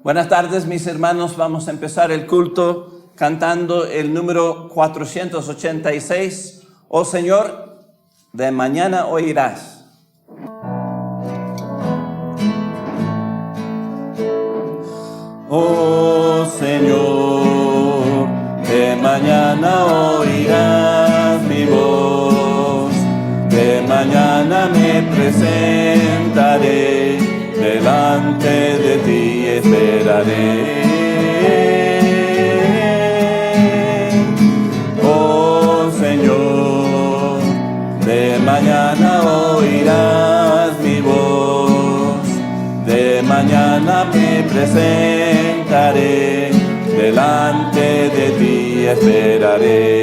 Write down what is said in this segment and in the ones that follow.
Buenas tardes, mis hermanos. Vamos a empezar el culto cantando el número 486. Oh Señor, de mañana oirás. Oh Señor, de mañana oirás mi voz. De mañana me presentaré, delante de ti esperaré. Oh Señor, de mañana oirás mi voz. De mañana me presentaré, delante de ti esperaré.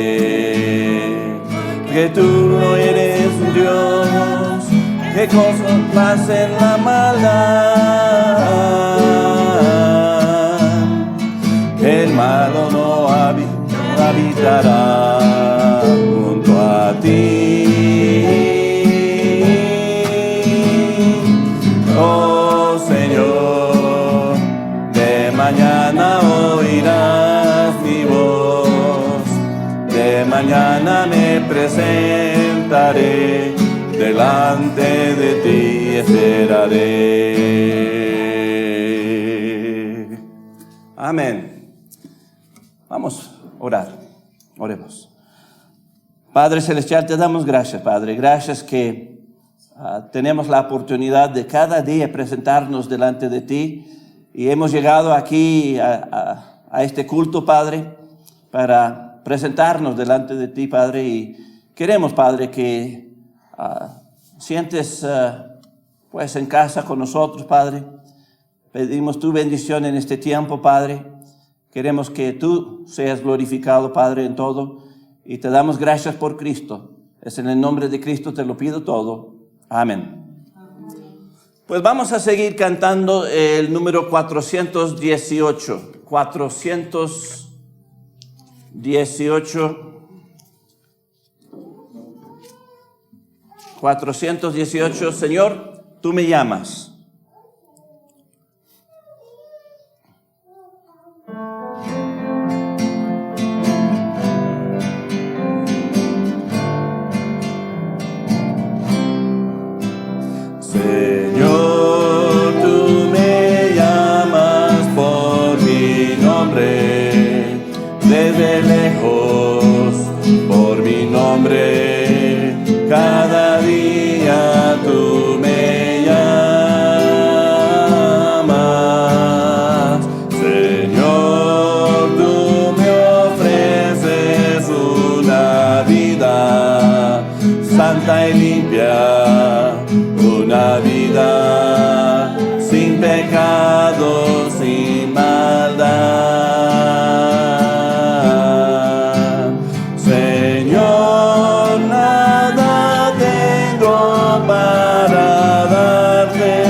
Que tú no eres un Dios que hacen la maldad. El malo no habitará junto a ti. Oh Señor, de mañana oirás mi voz. De mañana me presentaré, delante de ti esperaré. Amén. Vamos a orar. Oremos. Padre Celestial, te damos gracias, Padre. Gracias que tenemos la oportunidad de cada día presentarnos delante de ti. Y hemos llegado aquí a este culto, Padre, para presentarnos delante de ti, Padre. Y queremos, Padre, que sientes pues en casa con nosotros, Padre. Pedimos tu bendición en este tiempo, Padre. Queremos que tú seas glorificado, Padre, en todo. Y te damos gracias por Cristo. Es en el nombre de Cristo te lo pido todo. Amén. Pues vamos a seguir cantando el número 418. 418, Señor, tú me llamas. Señor, tú me llamas por mi nombre, desde lejos, por mi nombre, cada día tú me llamas. Señor, tú me ofreces una vida santa y limpia, una vida sin pecado, sin maldad. Señor, nada tengo para darte,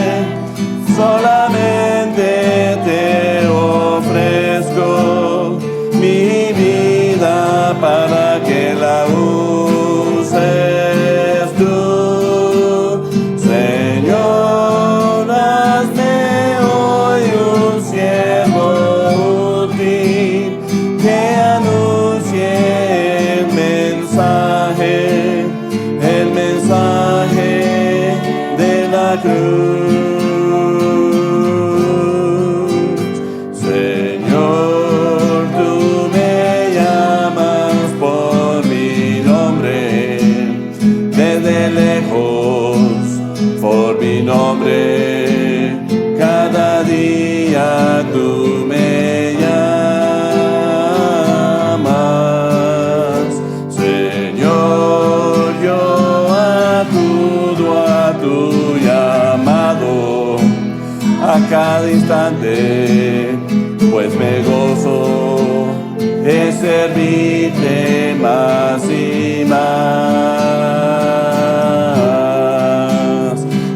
solamente te ofrezco mi vida para que la uses tú. Señor, hazme hoy un siervo útil que anuncie el mensaje de la cruz. Señor, tú me llamas por mi nombre, desde lejos, por mi nombre, cada día tú me llamas. Señor, yo acudo a tu llamado a cada instante, pues me gozo de servirte más y más.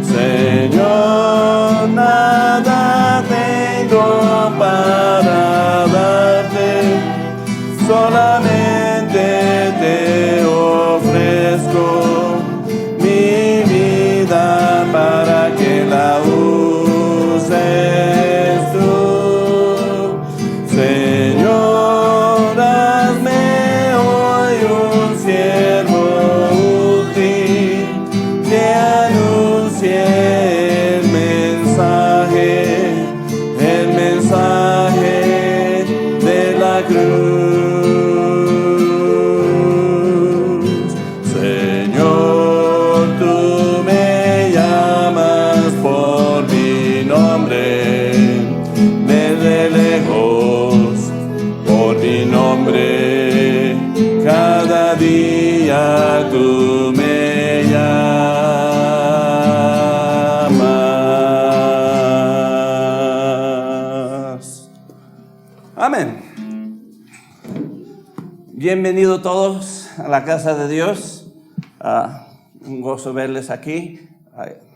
Señor, nada tengo para darte, solamente te ofrezco mi vida para que la uses tú. Amén. Bienvenidos todos a la casa de Dios. Un gozo verles aquí,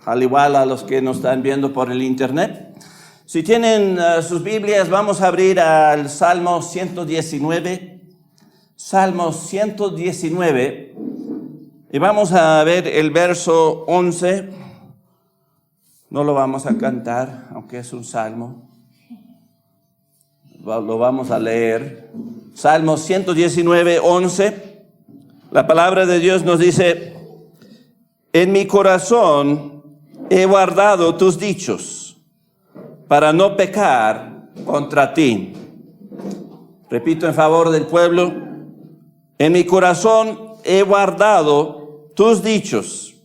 al igual a los que nos están viendo por el internet. Si tienen sus Biblias, vamos a abrir al Salmo 119. Salmo 119. Y vamos a ver el verso 11. No lo vamos a cantar, aunque es un salmo. Lo vamos a leer. Salmo 119, 11. La palabra de Dios nos dice: en mi corazón he guardado tus dichos, para no pecar contra ti. Repito en favor del pueblo: en mi corazón he guardado tus dichos,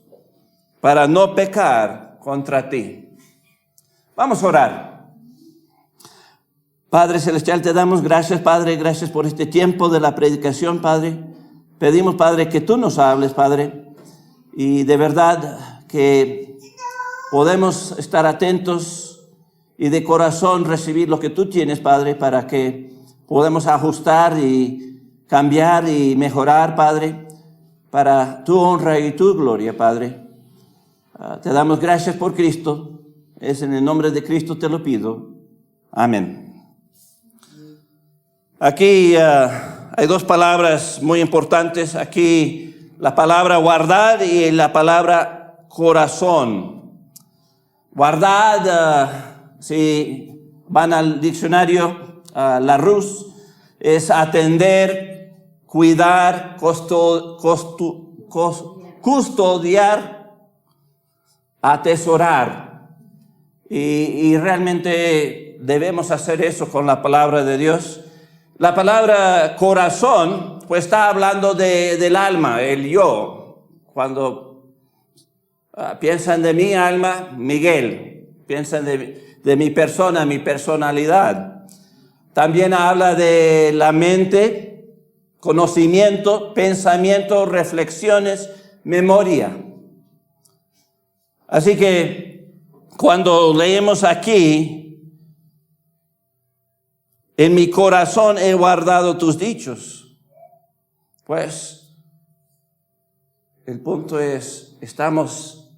para no pecar contra ti. Vamos a orar. Padre Celestial, te damos gracias, Padre, gracias por este tiempo de la predicación, Padre. Pedimos, Padre, que tú nos hables, Padre, y de verdad que podemos estar atentos y de corazón recibir lo que tú tienes, Padre, para que podamos ajustar y cambiar y mejorar, Padre, para tu honra y tu gloria, Padre. Te damos gracias por Cristo. Es en el nombre de Cristo te lo pido. Amén. Aquí hay dos palabras muy importantes. Aquí la palabra guardar y la palabra corazón. Guardar, si van al diccionario, Larousse, es atender, cuidar, custodiar, atesorar. Y realmente debemos hacer eso con la palabra de Dios. La palabra corazón, pues está hablando del alma, el yo. Cuando piensan de mi alma, Miguel. Piensan de mi persona, mi personalidad. También habla de la mente, conocimiento, pensamiento, reflexiones, memoria. Así que cuando leemos aquí: en mi corazón he guardado tus dichos, pues el punto es, estamos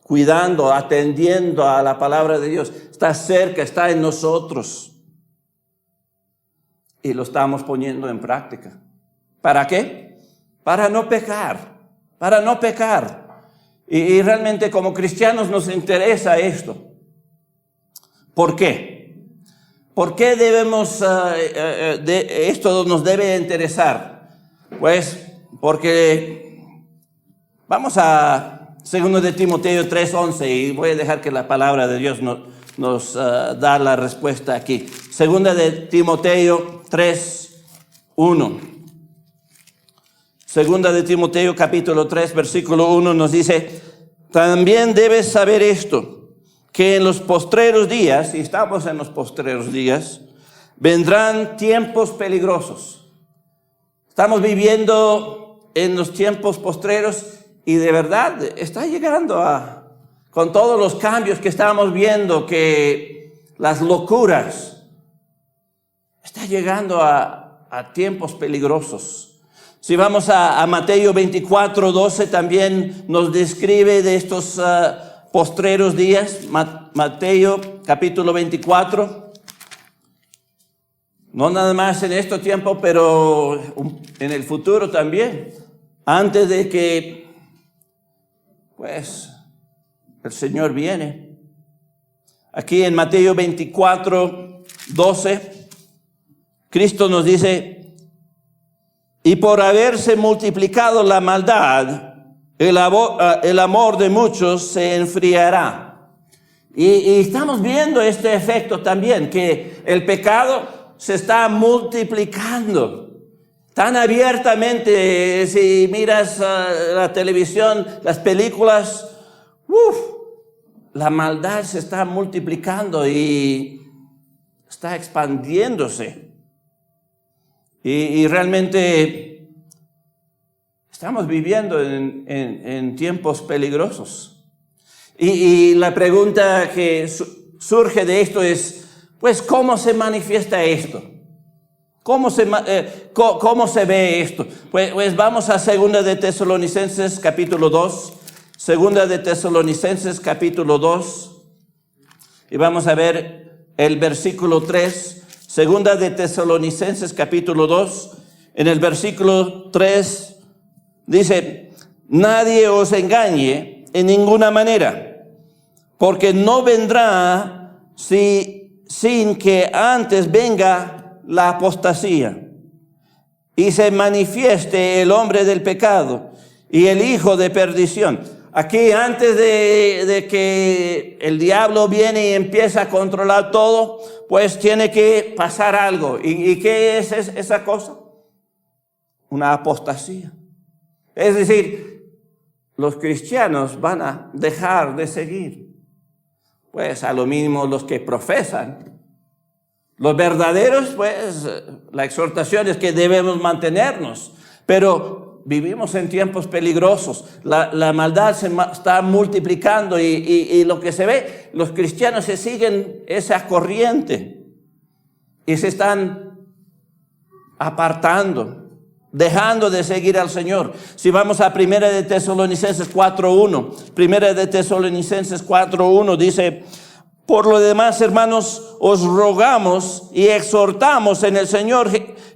cuidando, atendiendo a la palabra de Dios. Está cerca, está en nosotros. Y lo estamos poniendo en práctica. ¿Para qué? Para no pecar, para no pecar. Y realmente como cristianos nos interesa esto. ¿Por qué? ¿Por qué debemos, esto nos debe interesar? Pues porque vamos a 2 de Timoteo 3:11 y voy a dejar que la palabra de Dios nos da la respuesta aquí. 2 de Timoteo 3:1. 2 de Timoteo capítulo 3 versículo 1 nos dice: también debes saber esto, que en los postreros días, y estamos en los postreros días, vendrán tiempos peligrosos. Estamos viviendo en los tiempos postreros y de verdad está llegando con todos los cambios que estamos viendo, que las locuras, está llegando a tiempos peligrosos. Si vamos a Mateo 24:12, también nos describe de estos postreros días. Mateo capítulo 24. No nada más en este tiempo, pero en el futuro también. Antes de que, pues, el Señor viene. Aquí en Mateo 24:12, Cristo nos dice: y por haberse multiplicado la maldad, el amor de muchos se enfriará. Y estamos viendo este efecto también, que el pecado se está multiplicando tan abiertamente. Si miras la televisión, las películas, la maldad se está multiplicando y está expandiéndose. Y realmente estamos viviendo en tiempos peligrosos. Y la pregunta que surge de esto es, Pues, ¿cómo se manifiesta esto? ¿Cómo se ve esto? Pues vamos a 2 de Tesalonicenses capítulo 2. 2 de Tesalonicenses capítulo 2. Y vamos a ver el versículo 3. 2 de Tesalonicenses capítulo 2. En el versículo 3 dice: nadie os engañe en ninguna manera, porque no vendrá sin que antes venga la apostasía y se manifieste el hombre del pecado y el hijo de perdición. Aquí, antes de que el diablo viene y empieza a controlar todo, pues tiene que pasar algo. ¿Y qué es esa cosa? Una apostasía. Es decir, los cristianos van a dejar de seguir. Pues a lo mínimo los que profesan. Los verdaderos, pues la exhortación es que debemos mantenernos. Pero vivimos en tiempos peligrosos. La maldad se está multiplicando y lo que se ve, los cristianos se siguen esa corriente y se están apartando, dejando de seguir al Señor. Si vamos a 1 de Tesalonicenses 4:1, 1 de Tesalonicenses 4:1 dice: por lo demás, hermanos, os rogamos y exhortamos en el Señor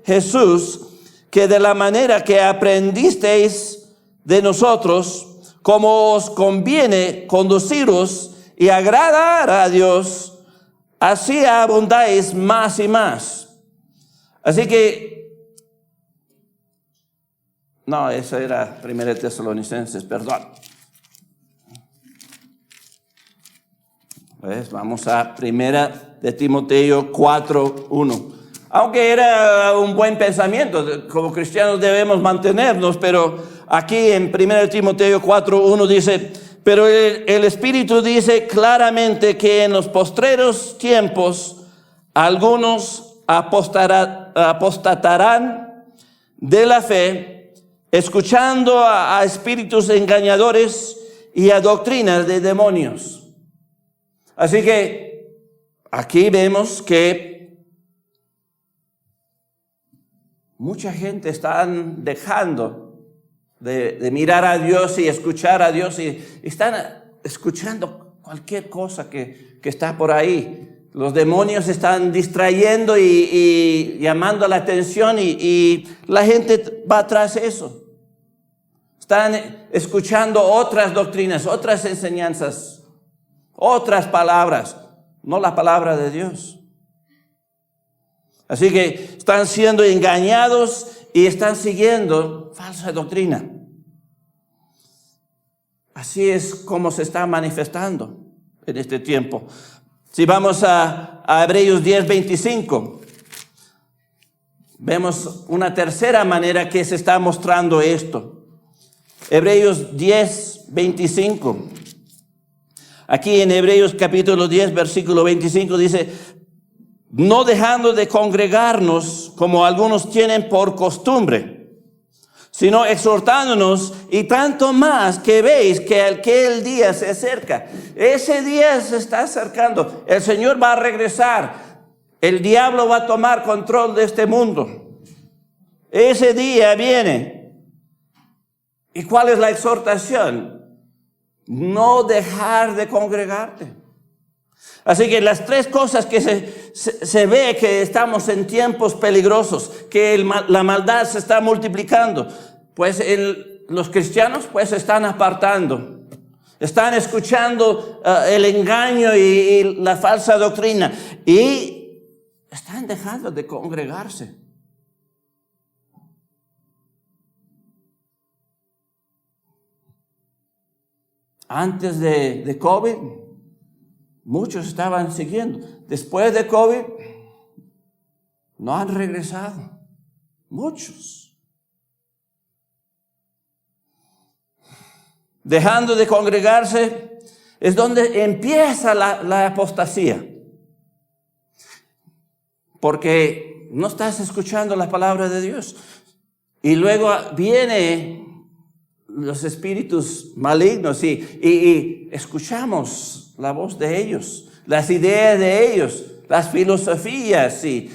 Jesús que de la manera que aprendisteis de nosotros, como os conviene conduciros y agradar a Dios, así abundáis más y más. Así que, no, eso era 1 de Tesalonicenses, perdón. Pues vamos a 1 de Timoteo 4:1. Aunque era un buen pensamiento, como cristianos debemos mantenernos, pero aquí en 1 de Timoteo 4:1 dice: pero el Espíritu dice claramente que en los postreros tiempos algunos apostatarán de la fe, escuchando a espíritus engañadores y a doctrinas de demonios. Así que aquí vemos que mucha gente está dejando de mirar a Dios y escuchar a Dios y están escuchando cualquier cosa que está por ahí. Los demonios están distrayendo y llamando la atención y la gente va tras eso. Están escuchando otras doctrinas, otras enseñanzas, otras palabras, no la palabra de Dios. Así que están siendo engañados y están siguiendo falsa doctrina. Así es como se está manifestando en este tiempo. Si vamos a Hebreos 10:25, vemos una tercera manera que se está mostrando esto. Hebreos 10:25. Aquí en Hebreos capítulo 10, versículo 25 dice: no dejando de congregarnos como algunos tienen por costumbre, sino exhortándonos, y tanto más que veis que aquel día se acerca. Ese día se está acercando. El Señor va a regresar. El diablo va a tomar control de este mundo. Ese día viene. ¿Y cuál es la exhortación? No dejar de congregarte. Así que las tres cosas que se ve que estamos en tiempos peligrosos, que la maldad se está multiplicando, pues los cristianos pues se están apartando, están escuchando el engaño y la falsa doctrina y están dejando de congregarse. Antes de COVID, muchos estaban siguiendo. Después de COVID, no han regresado. Muchos. Dejando de congregarse es donde empieza la apostasía. Porque no estás escuchando la palabra de Dios. Y luego viene los espíritus malignos y escuchamos la voz de ellos, las ideas de ellos, las filosofías y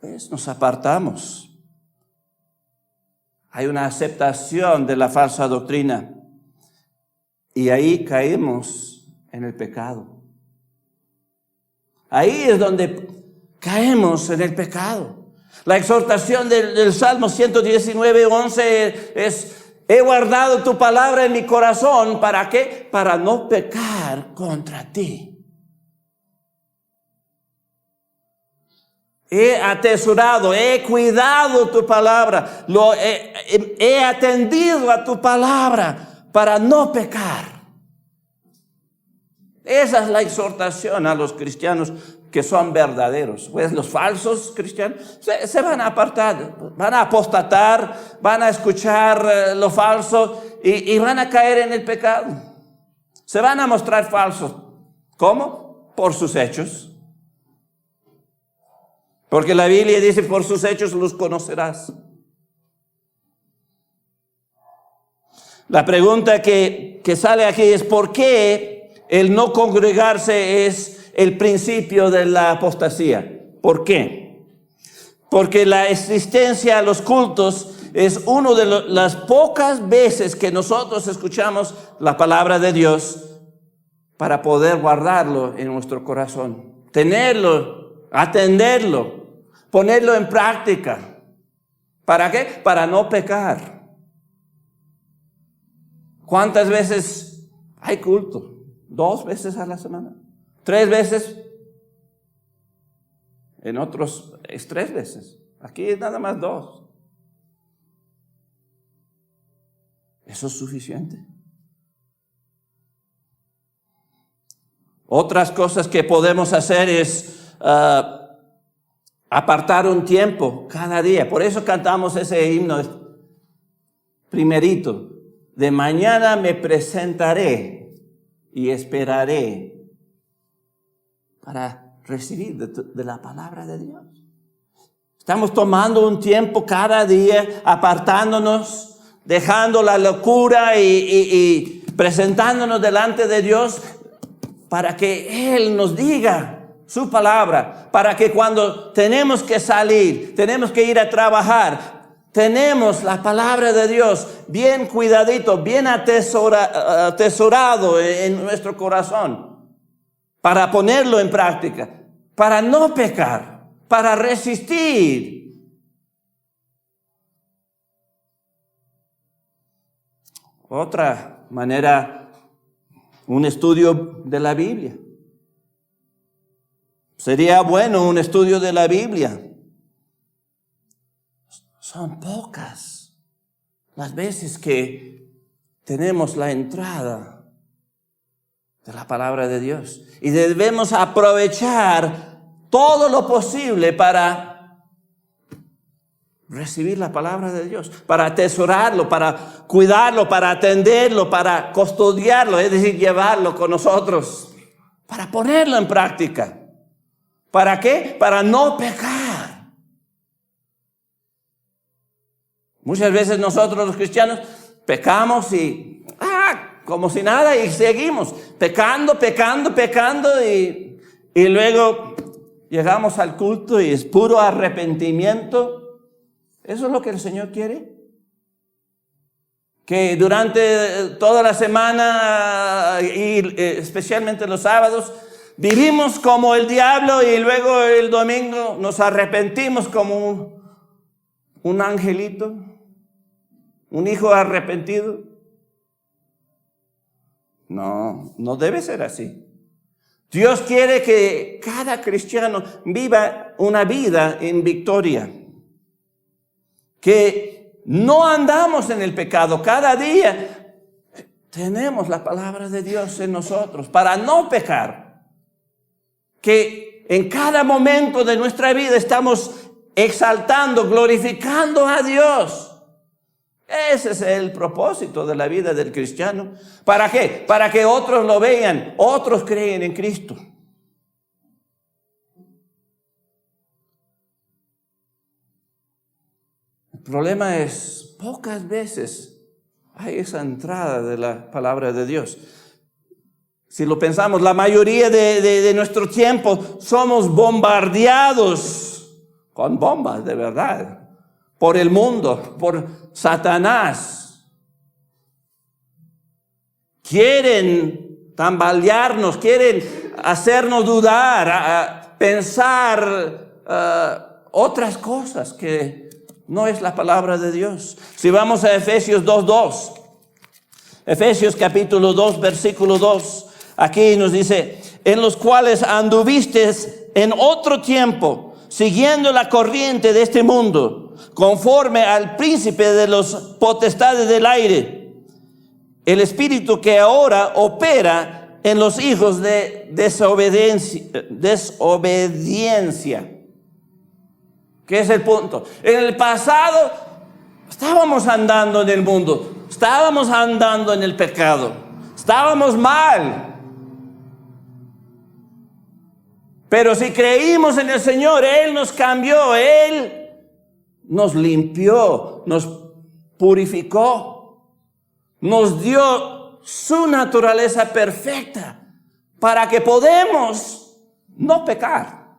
pues nos apartamos. Hay una aceptación de la falsa doctrina y ahí caemos en el pecado. Ahí es donde caemos en el pecado. La exhortación del Salmo 119:11 es: he guardado tu palabra en mi corazón. ¿Para qué? Para no pecar contra ti. He atesorado, he cuidado tu palabra, he atendido a tu palabra para no pecar. Esa es la exhortación a los cristianos que son verdaderos. Pues los falsos cristianos se van a apartar, van a apostatar, van a escuchar lo falso y van a caer en el pecado. Se van a mostrar falsos. ¿Cómo? Por sus hechos. Porque la Biblia dice: por sus hechos los conocerás. La pregunta que sale aquí es: ¿por qué el no congregarse es el principio de la apostasía? ¿Por qué? Porque la asistencia a los cultos es una de las pocas veces que nosotros escuchamos la palabra de Dios para poder guardarlo en nuestro corazón, tenerlo, atenderlo, ponerlo en práctica. ¿Para qué? Para no pecar. ¿Cuántas veces hay culto? 2 veces a la semana, 3 veces. En otros es 3 veces. Aquí es nada más 2. ¿Eso es suficiente? Otras cosas que podemos hacer es apartar un tiempo cada día. Por eso cantamos ese himno primerito: de mañana me presentaré y esperaré para recibir de la palabra de Dios. Estamos tomando un tiempo cada día, apartándonos, dejando la locura y presentándonos delante de Dios para que Él nos diga su palabra, para que cuando tenemos que salir, tenemos que ir a trabajar, tenemos la palabra de Dios bien cuidadito, bien atesorado en nuestro corazón, para ponerlo en práctica, para no pecar, para resistir. Otra manera, un estudio de la Biblia. Sería bueno un estudio de la Biblia. Son pocas las veces que tenemos la entrada de la palabra de Dios. Y debemos aprovechar todo lo posible para recibir la palabra de Dios, para atesorarlo, para cuidarlo, para atenderlo, para custodiarlo, es decir, llevarlo con nosotros, para ponerlo en práctica. ¿Para qué? Para no pecar. Muchas veces nosotros los cristianos pecamos y como si nada, y seguimos pecando y luego llegamos al culto y es puro arrepentimiento. ¿Eso es lo que el Señor quiere? Que durante toda la semana y especialmente los sábados vivimos como el diablo y luego el domingo nos arrepentimos como un angelito, un hijo arrepentido. No debe ser así. Dios quiere que cada cristiano viva una vida en victoria. Que no andamos en el pecado. Cada día tenemos la palabra de Dios en nosotros para no pecar. Que en cada momento de nuestra vida estamos exaltando, glorificando a Dios. Ese es el propósito de la vida del cristiano. ¿Para qué? Para que otros lo vean, otros creen en Cristo. El problema es, pocas veces hay esa entrada de la palabra de Dios. Si lo pensamos, la mayoría de nuestro tiempo somos bombardeados con bombas, de verdad, por el mundo, por Satanás. Quieren tambalearnos, quieren hacernos dudar, pensar otras cosas que no es la palabra de Dios. Si vamos a Efesios 2:2, Efesios capítulo 2, versículo 2, aquí nos dice, en los cuales anduvistes en otro tiempo, siguiendo la corriente de este mundo, conforme al príncipe de los potestades del aire, el espíritu que ahora opera en los hijos de desobediencia. ¿Qué es el punto? En el pasado estábamos andando en el mundo, estábamos andando en el pecado, estábamos mal. Pero si creímos en el Señor, Él nos cambió, Él nos limpió, nos purificó, nos dio su naturaleza perfecta para que podamos no pecar.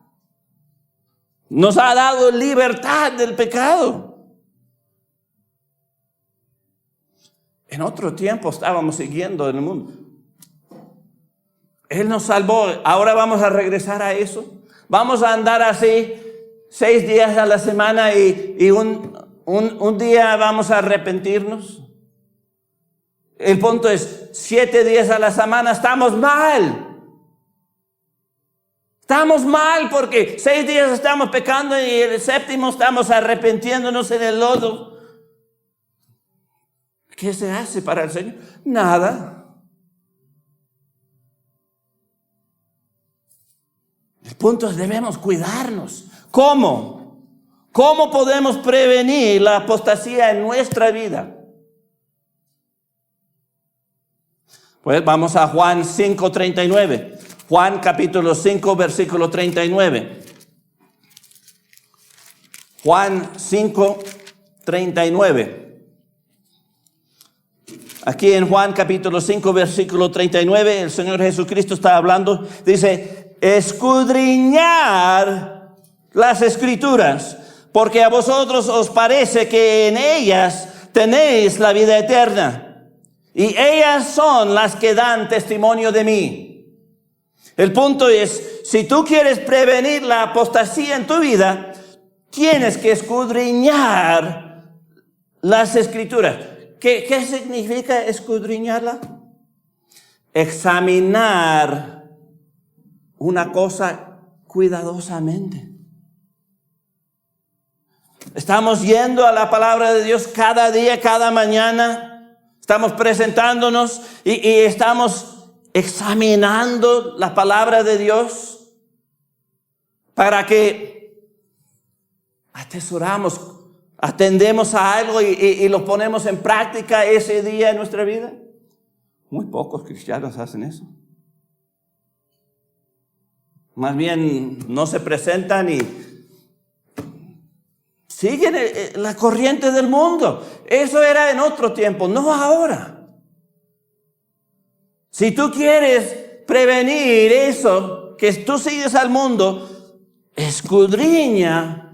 Nos ha dado libertad del pecado. En otro tiempo estábamos siguiendo en el mundo. Él nos salvó. Ahora vamos a regresar a eso. Vamos a andar así 6 días a la semana y un día vamos a arrepentirnos. El punto es, 7 días a la semana estamos mal. Estamos mal porque 6 días estamos pecando y el 7º estamos arrepintiéndonos en el lodo. ¿Qué se hace para el Señor? Nada. El punto es, debemos cuidarnos. ¿Cómo? ¿Cómo podemos prevenir la apostasía en nuestra vida? Pues vamos a Juan 5:39. Juan capítulo 5, versículo 39. Juan 5:39. Aquí en Juan capítulo 5, versículo 39, el Señor Jesucristo está hablando, dice, escudriñar las Escrituras, porque a vosotros os parece que en ellas tenéis la vida eterna, y ellas son las que dan testimonio de mí. El punto es, si tú quieres prevenir la apostasía en tu vida, tienes que escudriñar las Escrituras. ¿Qué significa escudriñarla? Examinar una cosa cuidadosamente. Estamos yendo a la palabra de Dios cada día, cada mañana. Estamos presentándonos y estamos examinando la palabra de Dios para que atendemos a algo y lo ponemos en práctica ese día en nuestra vida. Muy pocos cristianos hacen eso. Más bien no se presentan y siguen la corriente del mundo. Eso era en otro tiempo, no ahora. Si tú quieres prevenir eso, que tú sigues al mundo, escudriña.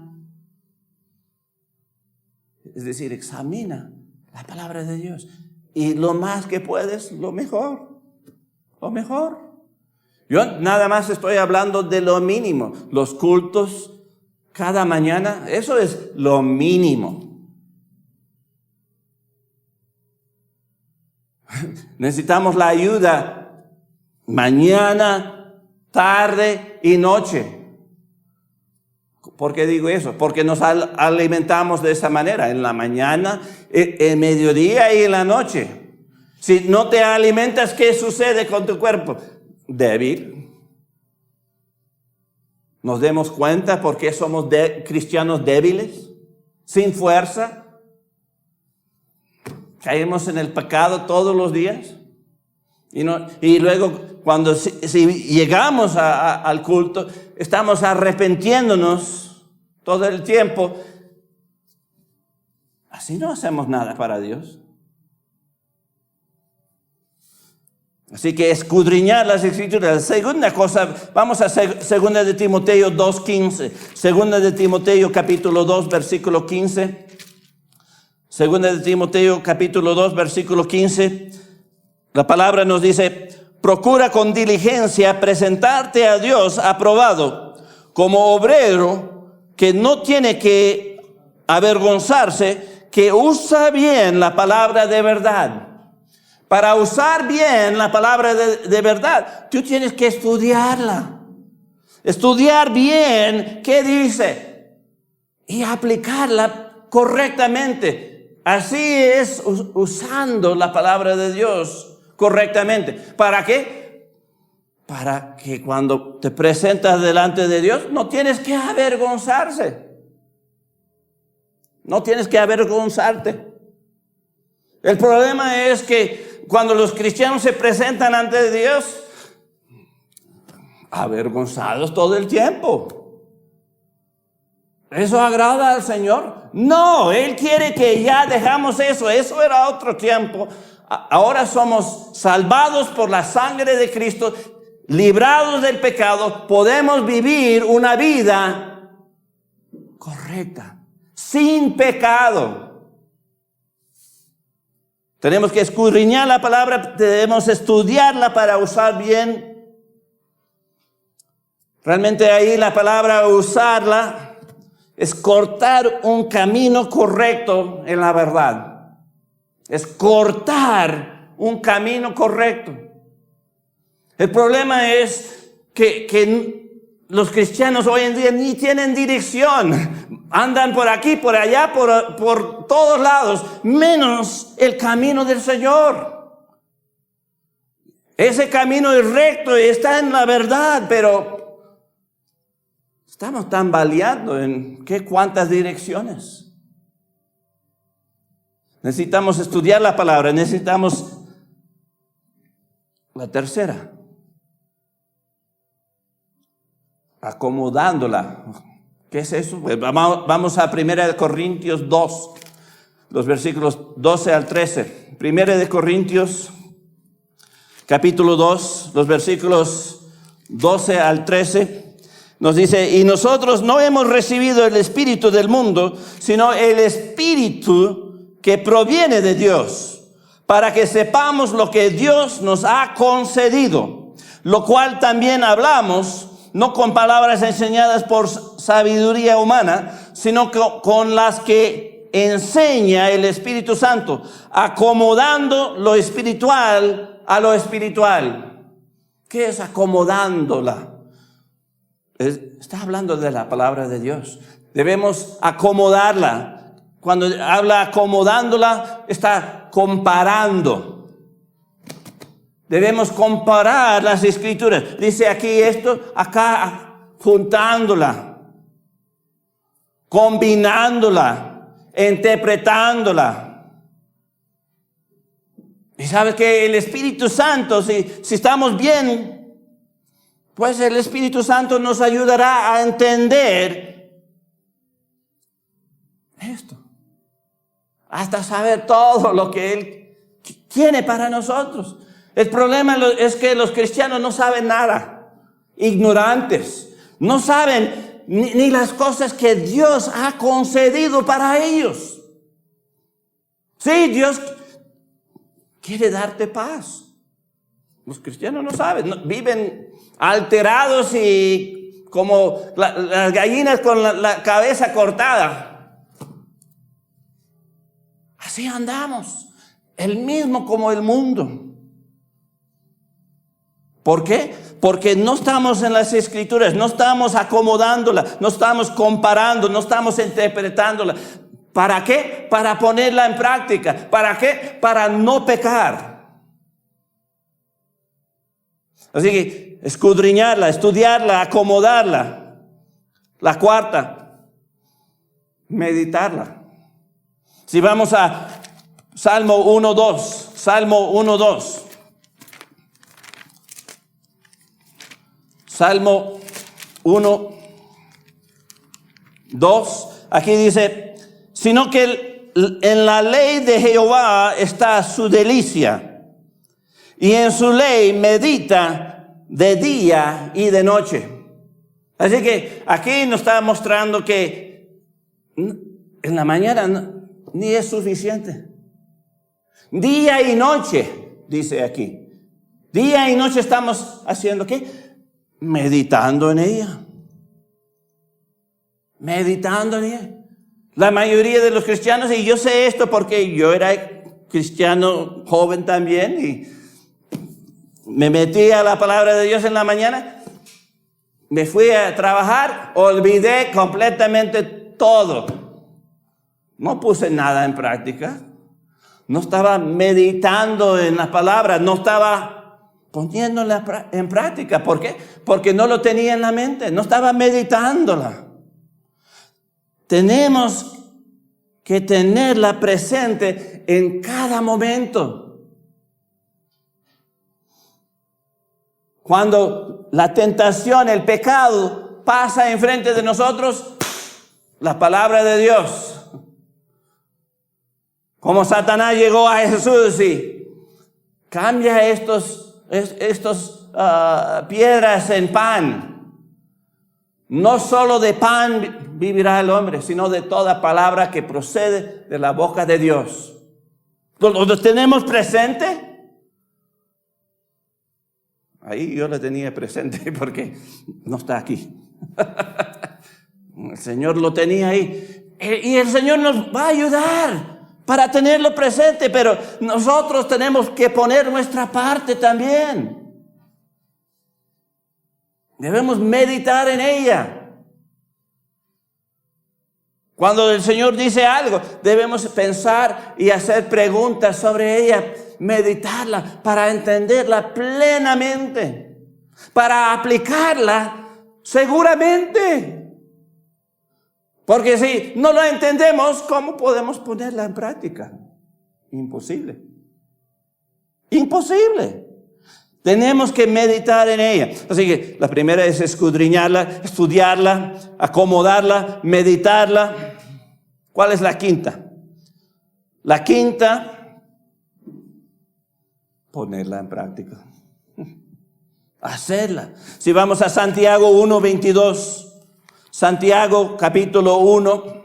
Es decir, examina la palabra de Dios. Y lo más que puedes, lo mejor. Lo mejor. Yo nada más estoy hablando de lo mínimo. Los cultos cada mañana, eso es lo mínimo. Necesitamos la ayuda mañana, tarde y noche. ¿Por qué digo eso? Porque nos alimentamos de esa manera, en la mañana, en mediodía y en la noche. Si no te alimentas, ¿qué sucede con tu cuerpo? Débil. Nos demos cuenta por qué somos cristianos débiles, sin fuerza. Caemos en el pecado todos los días. Y luego, cuando si llegamos al culto, estamos arrepintiéndonos todo el tiempo. Así no hacemos nada para Dios. Así que escudriñar las Escrituras. La segunda cosa, vamos a 2 de Timoteo 2:15. 2 de Timoteo capítulo 2, versículo 15. 2 de Timoteo capítulo 2, versículo 15. La palabra nos dice: procura con diligencia presentarte a Dios aprobado, como obrero que no tiene que avergonzarse, que usa bien la palabra de verdad. Para usar bien la palabra de verdad, tú tienes que estudiarla. Estudiar bien qué dice y aplicarla correctamente. Así es usando la palabra de Dios correctamente. ¿Para qué? Para que cuando te presentas delante de Dios no tienes que avergonzarse. No tienes que avergonzarte. El problema es que cuando los cristianos se presentan ante Dios, avergonzados todo el tiempo. ¿Eso agrada al Señor? No, Él quiere que ya dejamos eso. Eso era otro tiempo. Ahora somos salvados por la sangre de Cristo, librados del pecado. Podemos vivir una vida correcta, sin pecado. Tenemos que escudriñar la palabra, debemos estudiarla para usar bien. Realmente ahí la palabra usarla es cortar un camino correcto en la verdad. Es cortar un camino correcto. El problema es que los cristianos hoy en día ni tienen dirección. Andan por aquí, por allá, por todos lados, menos el camino del Señor. Ese camino es recto y está en la verdad, pero estamos tambaleando en cuántas direcciones. Necesitamos estudiar la palabra, necesitamos la tercera, acomodándola. ¿Qué es eso? Pues vamos a 1 Corintios 2, los versículos 12 al 13. 1 Corintios, capítulo 2, los versículos 12 al 13. Nos dice: y nosotros no hemos recibido el espíritu del mundo, sino el espíritu que proviene de Dios, para que sepamos lo que Dios nos ha concedido, lo cual también hablamos, no con palabras enseñadas por sabiduría humana, sino con las que enseña el Espíritu Santo, acomodando lo espiritual a lo espiritual. ¿Qué es acomodándola? Está hablando de la palabra de Dios. Debemos acomodarla. Cuando habla acomodándola, está comparando. Debemos comparar las Escrituras. Dice aquí esto, acá juntándola, combinándola, interpretándola. Y sabes que el Espíritu Santo, si estamos bien, pues el Espíritu Santo nos ayudará a entender esto. Hasta saber todo lo que Él tiene para nosotros. El problema es que los cristianos no saben nada, ignorantes, no saben ni las cosas que Dios ha concedido para ellos. Sí, Dios quiere darte paz. Los cristianos no saben, viven alterados y como las gallinas con la cabeza cortada. Así andamos, el mismo como el mundo. ¿Por qué? Porque no estamos en las Escrituras, no estamos acomodándola, no estamos comparando, no estamos interpretándola. ¿Para qué? Para ponerla en práctica. ¿Para qué? Para no pecar. Así que escudriñarla, estudiarla, acomodarla. La cuarta, meditarla. Si vamos a Salmo 1:2, Salmo 1:2. Salmo 1:2, aquí dice: sino que en la ley de Jehová está su delicia, y en su ley medita de día y de noche. Así que aquí nos está mostrando que en la mañana ni es suficiente. Día y noche, dice aquí. Día y noche estamos haciendo ¿qué? Meditando en ella. Meditando en ella. La mayoría de los cristianos, y yo sé esto porque yo era cristiano joven también, y me metí a la palabra de Dios en la mañana, me fui a trabajar, olvidé completamente todo. No puse nada en práctica. No estaba meditando en la palabra, no estaba poniéndola en práctica. ¿Por qué? Porque no lo tenía en la mente, no estaba meditándola. Tenemos que tenerla presente en cada momento. Cuando la tentación, el pecado pasa enfrente de nosotros, la palabra de Dios. Como Satanás llegó a Jesús y cambia estos piedras en pan. No solo de pan vivirá el hombre, sino de toda palabra que procede de la boca de Dios. ¿Lo tenemos presente? Ahí yo lo tenía presente porque no está aquí. El Señor lo tenía ahí. Y el Señor nos va a ayudar para tenerlo presente, pero nosotros tenemos que poner nuestra parte también. Debemos meditar en ella. Cuando el Señor dice algo, debemos pensar y hacer preguntas sobre ella, meditarla para entenderla plenamente, para aplicarla seguramente. Porque si no lo entendemos, ¿cómo podemos ponerla en práctica? Imposible. Imposible. Tenemos que meditar en ella. Así que la primera es escudriñarla, estudiarla, acomodarla, meditarla. ¿Cuál es la quinta? La quinta, ponerla en práctica. Hacerla. Si vamos a Santiago 1:22. Santiago capítulo 1,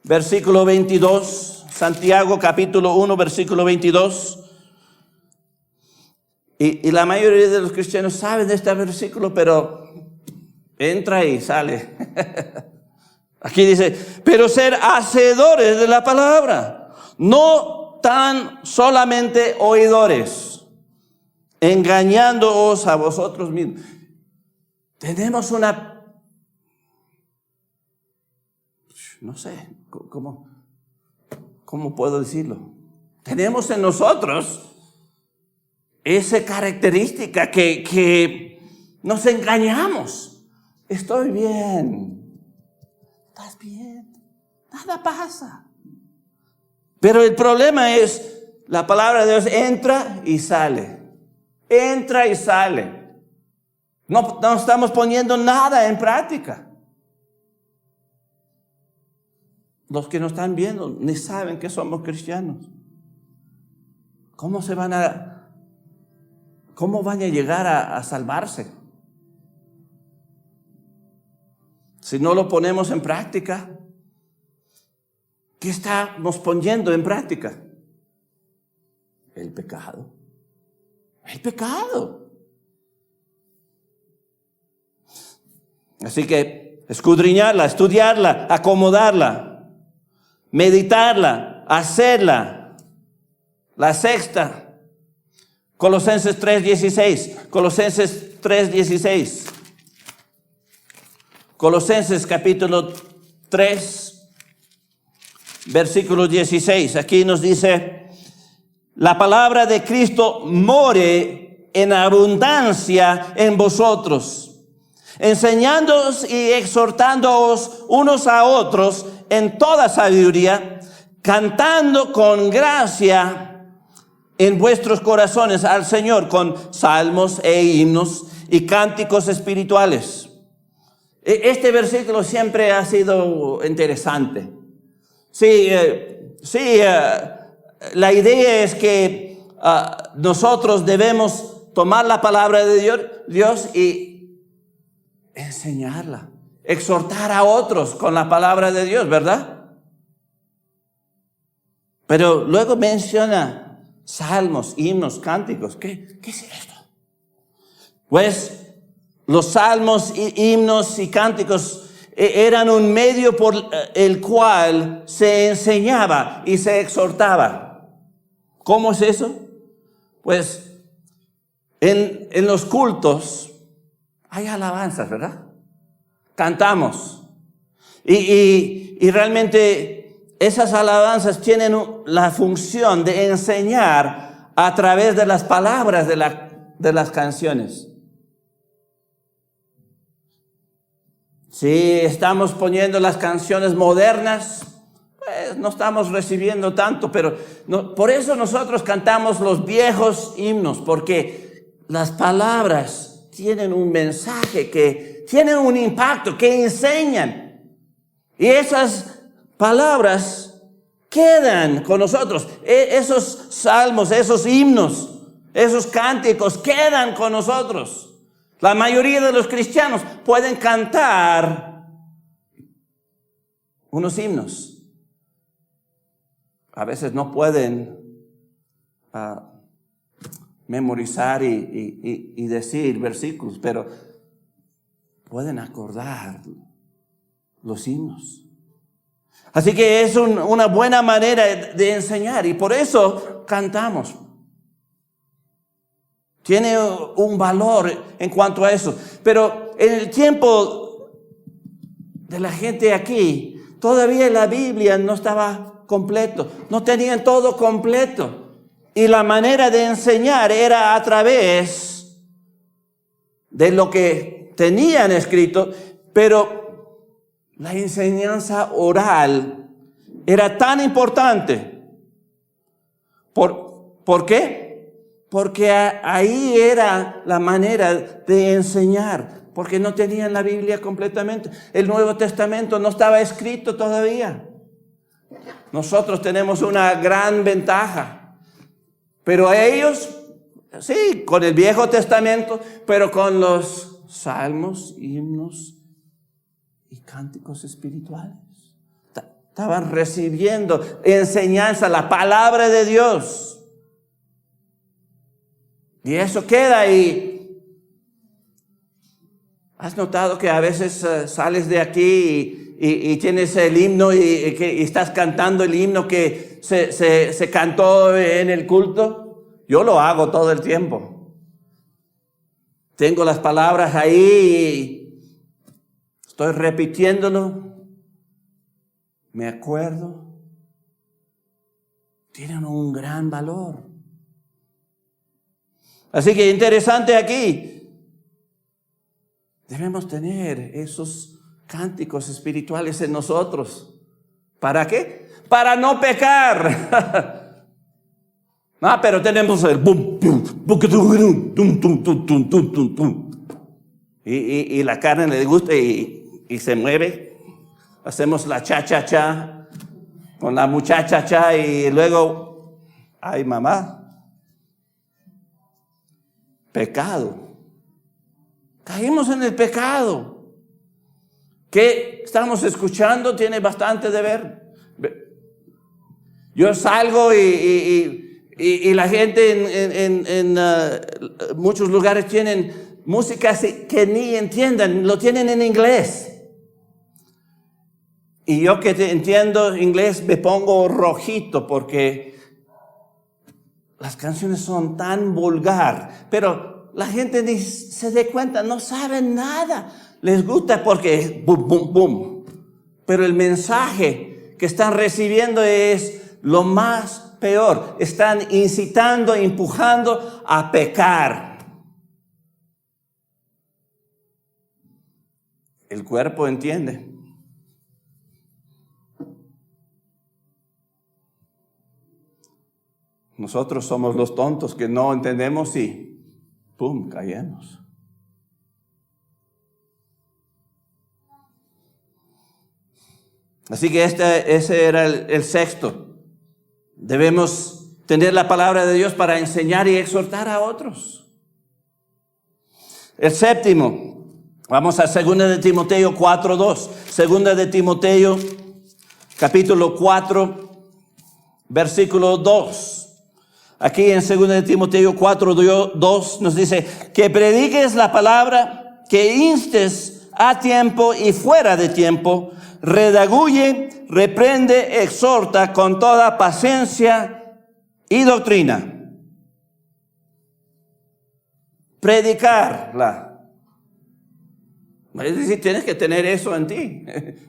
versículo 22. Santiago capítulo 1, versículo 22. Y la mayoría de los cristianos saben de este versículo, pero entra y sale. Aquí dice, pero ser hacedores de la palabra, no tan solamente oidores, engañándoos a vosotros mismos. Tenemos una, no sé, ¿cómo puedo decirlo? Tenemos en nosotros esa característica que nos engañamos. Estoy bien. ¿Estás bien? Nada pasa. Pero el problema es, la palabra de Dios entra y sale. Entra y sale. No estamos poniendo nada en práctica. Los que nos están viendo ni saben que somos cristianos. ¿Cómo van a llegar a salvarse? Si no lo ponemos en práctica, ¿qué estamos poniendo en práctica? El pecado. El pecado. Así que escudriñarla, estudiarla, acomodarla, meditarla, hacerla. La sexta, Colosenses 3:16. Colosenses 3:16. Colosenses capítulo 3, versículo 16. Aquí nos dice, la palabra de Cristo more en abundancia en vosotros, enseñándoos y exhortándoos unos a otros en toda sabiduría, cantando con gracia en vuestros corazones al Señor con salmos e himnos y cánticos espirituales. Este versículo siempre ha sido interesante. Sí, la idea es que nosotros debemos tomar la palabra de Dios y enseñarla, exhortar a otros con la palabra de Dios, ¿verdad? Pero luego menciona salmos, himnos, cánticos. ¿Qué es esto? Pues los salmos, himnos y cánticos eran un medio por el cual se enseñaba y se exhortaba. ¿Cómo es eso? Pues en los cultos hay alabanzas, ¿verdad? Cantamos. Y realmente esas alabanzas tienen la función de enseñar a través de las palabras de las canciones. Si estamos poniendo las canciones modernas, pues no estamos recibiendo tanto, pero por eso nosotros cantamos los viejos himnos, porque las palabras tienen un mensaje que tienen un impacto, que enseñan. Y esas palabras quedan con nosotros. Esos salmos, esos himnos, esos cánticos quedan con nosotros. La mayoría de los cristianos pueden cantar unos himnos. A veces no pueden memorizar y decir versículos, pero pueden acordar los himnos. Así que es una buena manera de enseñar y por eso cantamos. Tiene un valor en cuanto a eso. Pero en el tiempo de la gente aquí, todavía la Biblia no estaba completo. No tenían todo completo. Y la manera de enseñar era a través de lo que tenían escrito. Pero la enseñanza oral era tan importante. ¿Por qué? Porque ahí era la manera de enseñar, porque no tenían la Biblia completamente. El Nuevo Testamento no estaba escrito todavía. Nosotros tenemos una gran ventaja, pero ellos, sí, con el Viejo Testamento, pero con los salmos, himnos y cánticos espirituales. Estaban recibiendo enseñanza, la palabra de Dios. Y eso queda ahí. ¿Has notado que a veces sales de aquí y tienes el himno y estás cantando el himno que se cantó en el culto? Yo lo hago todo el tiempo. Tengo las palabras ahí y estoy repitiéndolo. Me acuerdo. Tienen un gran valor. Así que interesante aquí. Debemos tener esos cánticos espirituales en nosotros. ¿Para qué? Para no pecar. No, pero tenemos el bum, bum, bum, tum, tum, tum, tum, tum, tum. Y la carne le gusta y se mueve. Hacemos la cha-cha-cha con la muchacha-cha y luego, ay mamá. Pecado. Caímos en el pecado. ¿Qué estamos escuchando? Tiene bastante de ver. Yo salgo y la gente en muchos lugares tienen música que ni entiendan, lo tienen en inglés. Y yo que entiendo inglés me pongo rojito porque las canciones son tan vulgar, pero la gente ni se da cuenta, no saben nada. Les gusta porque bum, bum, bum. Pero el mensaje que están recibiendo es lo más peor. Están incitando, empujando a pecar. El cuerpo entiende. Nosotros somos los tontos que no entendemos y ¡pum! Caemos. Así que ese era el sexto. Debemos tener la palabra de Dios para enseñar y exhortar a otros. El séptimo, vamos a 2 de Timoteo 4:2. 2 de Timoteo, capítulo 4, versículo 2. Aquí en 2 de Timoteo 4:2 nos dice, que prediques la palabra, que instes a tiempo y fuera de tiempo, redaguye, reprende, exhorta con toda paciencia y doctrina. Predicarla. Es decir, tienes que tener eso en ti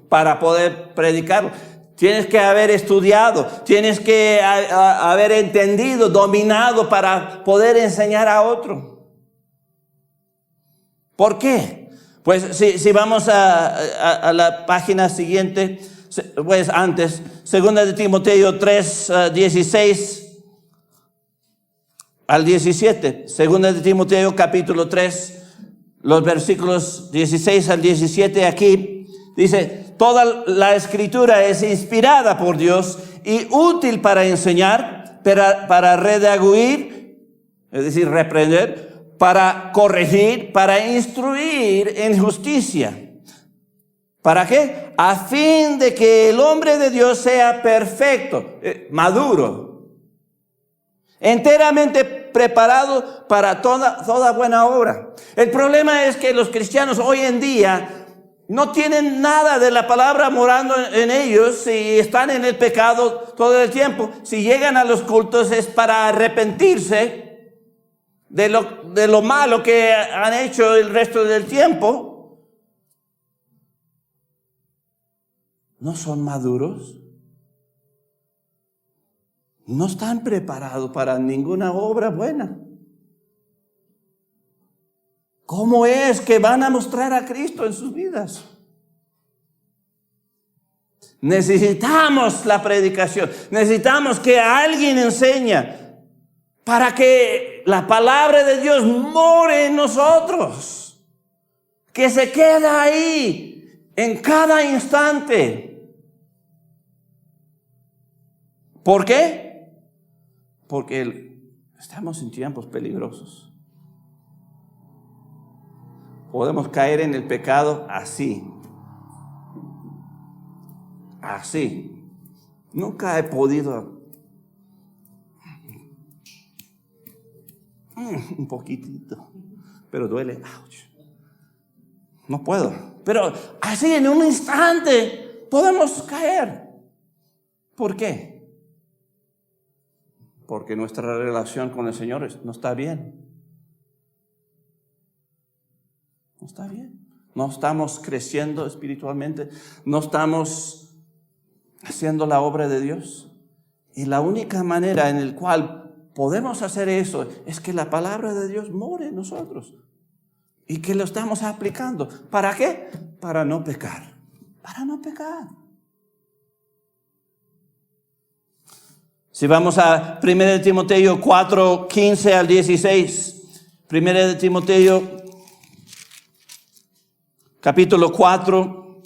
para poder predicarlo. Tienes que haber estudiado, tienes que haber entendido, dominado para poder enseñar a otro. ¿Por qué? Pues si vamos a la página siguiente, pues antes, 2 de Timoteo 3, 16 al 17. 2 de Timoteo capítulo 3, los versículos 16 al 17 aquí, dice, toda la escritura es inspirada por Dios y útil para enseñar, para redarguir, es decir, reprender, para corregir, para instruir en justicia. ¿Para qué? A fin de que el hombre de Dios sea perfecto, maduro, enteramente preparado para toda buena obra. El problema es que los cristianos hoy en día no tienen nada de la palabra morando en ellos, si están en el pecado todo el tiempo. Si llegan a los cultos es para arrepentirse de lo malo que han hecho el resto del tiempo. No son maduros. No están preparados para ninguna obra buena. ¿Cómo es que van a mostrar a Cristo en sus vidas? Necesitamos la predicación. Necesitamos que alguien enseñe para que la palabra de Dios more en nosotros. Que se quede ahí en cada instante. ¿Por qué? Porque estamos en tiempos peligrosos. Podemos caer en el pecado así. Así. Nunca he podido. Un poquitito. Pero duele. Ouch. No puedo. Pero así en un instante podemos caer. ¿Por qué? Porque nuestra relación con el Señor no está bien. No está bien. No estamos creciendo espiritualmente. No estamos haciendo la obra de Dios. Y la única manera en la cual podemos hacer eso es que la palabra de Dios more en nosotros. Y que lo estamos aplicando. ¿Para qué? Para no pecar. Para no pecar. Si vamos a 1 de Timoteo 4, 15 al 16. 1 de Timoteo capítulo 4,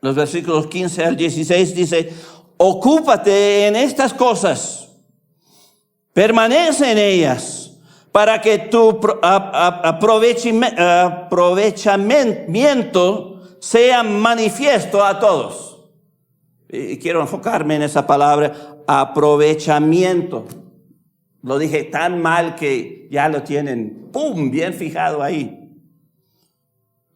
los versículos 15 al 16 dice, ocúpate en estas cosas, permanece en ellas, para que tu aprovechamiento sea manifiesto a todos. Y quiero enfocarme en esa palabra, aprovechamiento. Lo dije tan mal que ya lo tienen, ¡pum!, bien fijado ahí.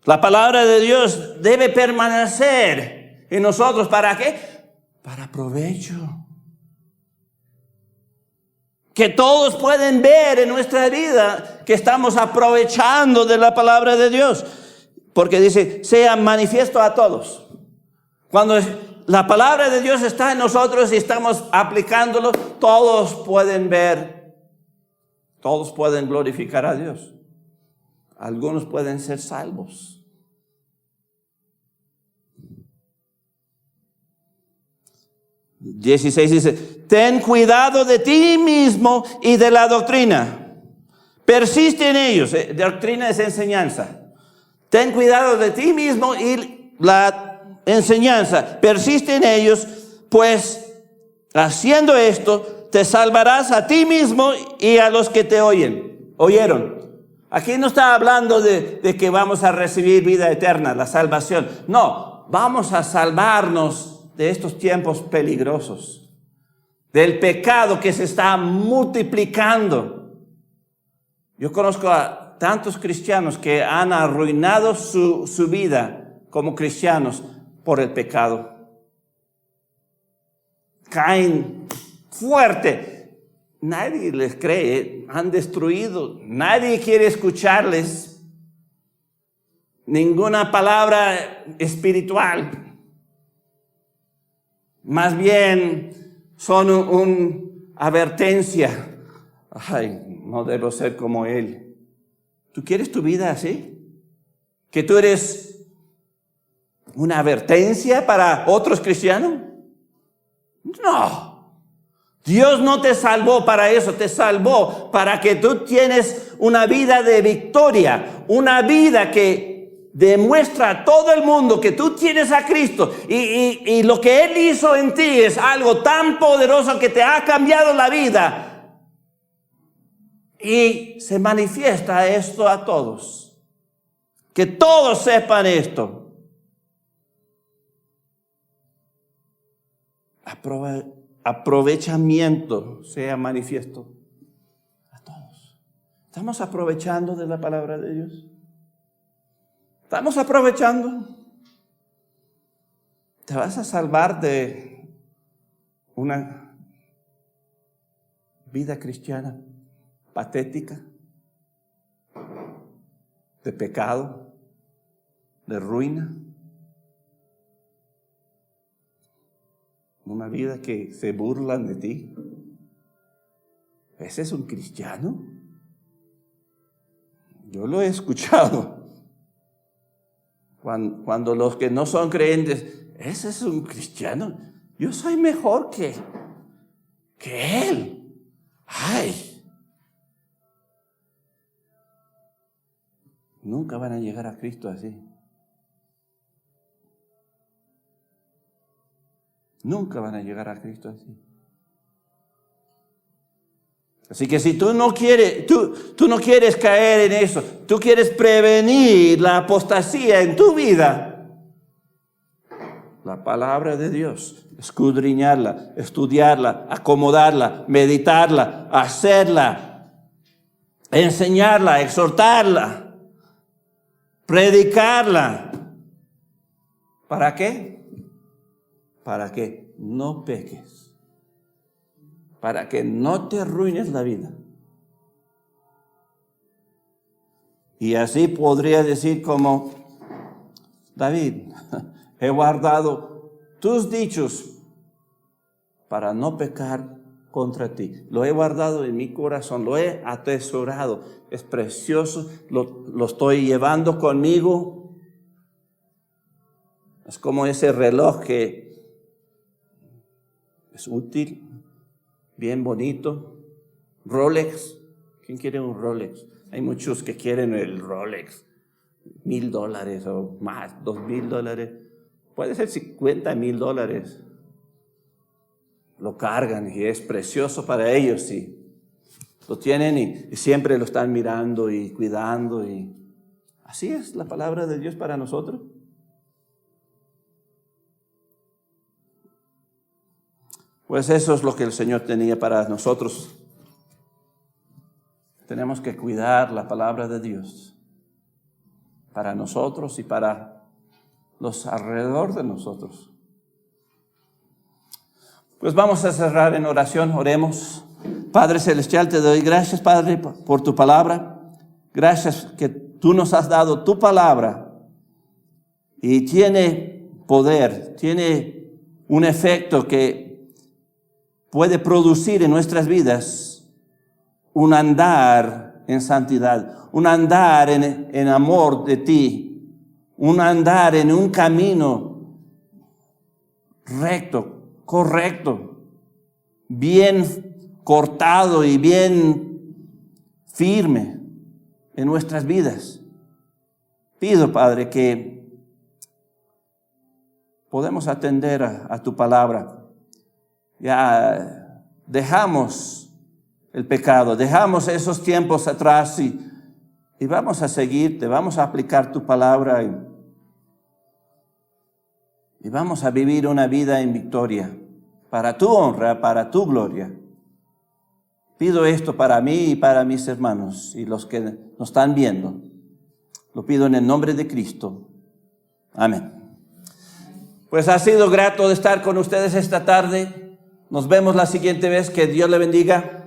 La palabra de Dios debe permanecer en nosotros. ¿Para qué? Para provecho. Que todos pueden ver en nuestra vida que estamos aprovechando de la palabra de Dios. Porque dice, sea manifiesto a todos. Cuando la palabra de Dios está en nosotros y estamos aplicándolo, todos pueden ver, todos pueden glorificar a Dios. Algunos pueden ser salvos. El 16 dice, ten cuidado de ti mismo y de la doctrina. Persiste en ellos. Doctrina es enseñanza. Ten cuidado de ti mismo y la enseñanza. Persiste en ellos, pues haciendo esto te salvarás a ti mismo y a los que te oyeron. Aquí no está hablando de que vamos a recibir vida eterna, la salvación. No, vamos a salvarnos de estos tiempos peligrosos, del pecado que se está multiplicando. Yo conozco a tantos cristianos que han arruinado su vida como cristianos por el pecado. Caen fuerte. Nadie les cree, han destruido. Nadie quiere escucharles. Ninguna palabra espiritual. Más bien son una advertencia. Ay, no debo ser como él. ¿Tú quieres tu vida así? ¿Que tú eres una advertencia para otros cristianos? No. Dios no te salvó para eso, te salvó para que tú tienes una vida de victoria, una vida que demuestra a todo el mundo que tú tienes a Cristo y lo que Él hizo en ti es algo tan poderoso que te ha cambiado la vida. Y se manifiesta esto a todos, que todos sepan esto. Aprovechamiento sea manifiesto a todos. ¿Estamos aprovechando de la palabra de Dios? ¿Estamos aprovechando? ¿Te vas a salvar de una vida cristiana patética? ¿De pecado? ¿De ruina? Una vida que se burlan de ti. ¿Ese es un cristiano? Yo lo he escuchado. Cuando los que no son creyentes, ¿ese es un cristiano? Yo soy mejor que él. ¡Ay! Nunca van a llegar a Cristo así. Nunca van a llegar a Cristo así. Así que si tú no quieres caer en eso, tú quieres prevenir la apostasía en tu vida, la palabra de Dios, escudriñarla, estudiarla, acomodarla, meditarla, hacerla, enseñarla, exhortarla, predicarla. ¿Para qué? Para que no peques, para que no te arruines la vida. Y así podría decir como David, he guardado tus dichos para no pecar contra ti. Lo he guardado en mi corazón, lo he atesorado, es precioso, lo estoy llevando conmigo. Es como ese reloj que es útil, bien bonito. Rolex. ¿Quién quiere un Rolex? Hay muchos que quieren el Rolex. $1,000 o más, $2,000. Puede ser $50,000. Lo cargan y es precioso para ellos, sí. Lo tienen y siempre lo están mirando y cuidando. Y así es la palabra de Dios para nosotros. Pues eso es lo que el Señor tenía para nosotros. Tenemos que cuidar la palabra de Dios para nosotros y para los alrededor de nosotros. Pues vamos a cerrar en oración, oremos. Padre Celestial, te doy gracias, Padre, por tu palabra. Gracias que tú nos has dado tu palabra y tiene poder, tiene un efecto que puede producir en nuestras vidas un andar en santidad, un andar en amor de ti, un andar en un camino recto, correcto, bien cortado y bien firme en nuestras vidas. Pido, Padre, que podemos atender a tu palabra. Ya dejamos el pecado, dejamos esos tiempos atrás y vamos a seguirte, vamos a aplicar tu palabra y vamos a vivir una vida en victoria, para tu honra, para tu gloria. Pido esto para mí y para mis hermanos y los que nos están viendo. Lo pido en el nombre de Cristo. Amén. Pues ha sido grato de estar con ustedes esta tarde. Nos vemos la siguiente vez. Que Dios le bendiga.